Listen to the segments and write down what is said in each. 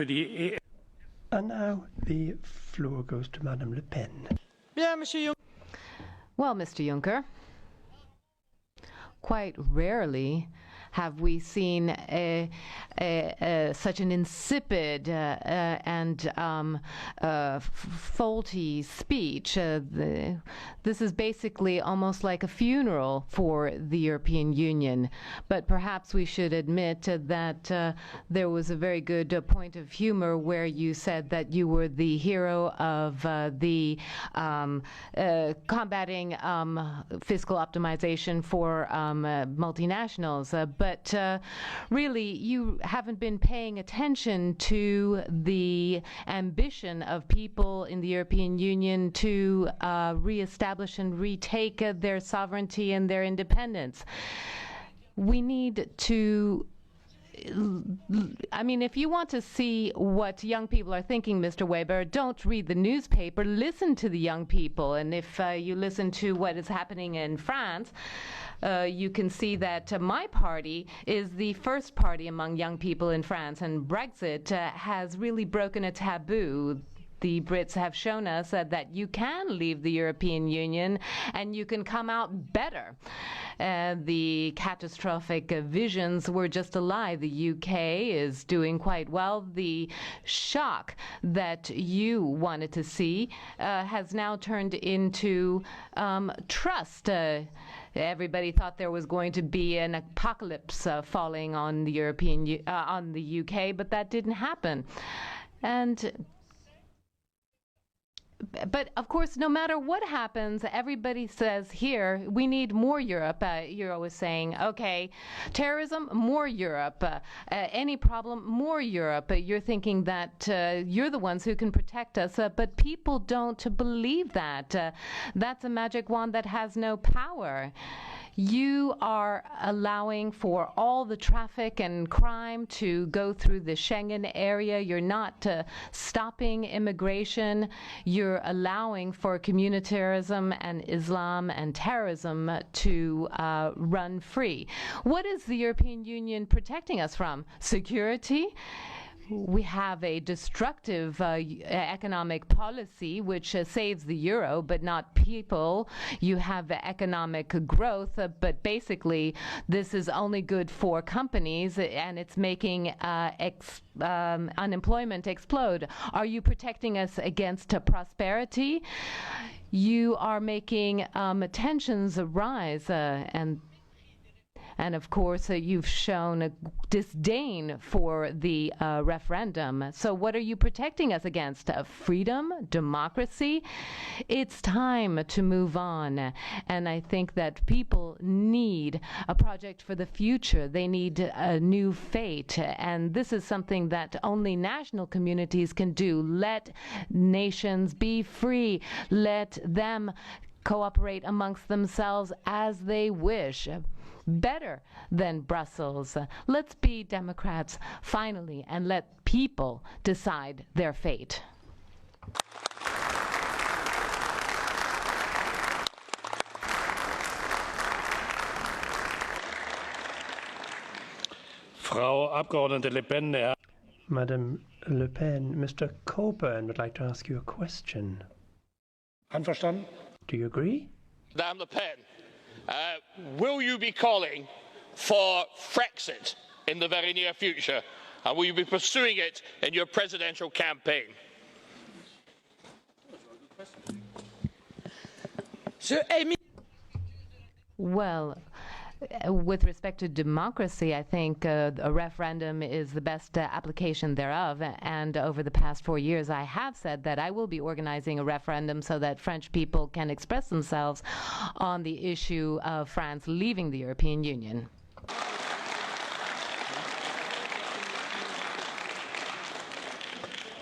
And now the floor goes to Madame Le Pen. Well, Mr. Juncker, quite rarely have we seen such an insipid and faulty speech. This is basically almost like a funeral for the European Union. But perhaps we should admit that there was a very good point of humor where you said that you were the hero of the combating fiscal optimization for multinationals. But really, you haven't been paying attention to the ambition of people in the European Union to reestablish and retake their sovereignty and their independence. We need to if you want to see what young people are thinking, Mr. Weber, don't read the newspaper, listen to the young people. And if you listen to what is happening in France, you can see that my party is the first party among young people in France, and Brexit has really broken a taboo. The Brits have shown us that you can leave the European Union and you can come out better. The catastrophic visions were just a lie. The UK is doing quite well. The shock that you wanted to see has now turned into trust. Everybody thought there was going to be an apocalypse falling on the on the UK, but that didn't happen. But of course, no matter what happens, everybody says here, we need more Europe. You're always saying, okay, terrorism, more Europe. Any problem, more Europe. You're thinking that you're the ones who can protect us, but people don't believe that. That's a magic wand that has no power. You are allowing for all the traffic and crime to go through the Schengen area. You're not stopping immigration. You're allowing for communitarism and Islam and terrorism to run free. What is the European Union protecting us from? Security? We have a destructive economic policy which saves the euro but not people. You have economic growth, but basically this is only good for companies and it's making unemployment explode. Are you protecting us against prosperity? You are making tensions rise and of course, you've shown a disdain for the referendum. So what are you protecting us against? Freedom? Democracy? It's time to move on. And I think that people need a project for the future. They need a new fate. And this is something that only national communities can do. Let nations be free. Let them cooperate amongst themselves as they wish. Better than Brussels. Let's be Democrats finally and let people decide their fate. Frau Abgeordnete Le Pen. Madam Le Pen, Mr. Coburn would like to ask you a question. Einverstanden? Do you agree? Madam Le Pen, will you be calling for Frexit in the very near future? And will you be pursuing it in your presidential campaign? Well, with respect to democracy, I think a referendum is the best application thereof. And over the past 4 years, I have said that I will be organizing a referendum so that French people can express themselves on the issue of France leaving the European Union.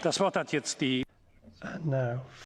Das Wort hat jetzt die And now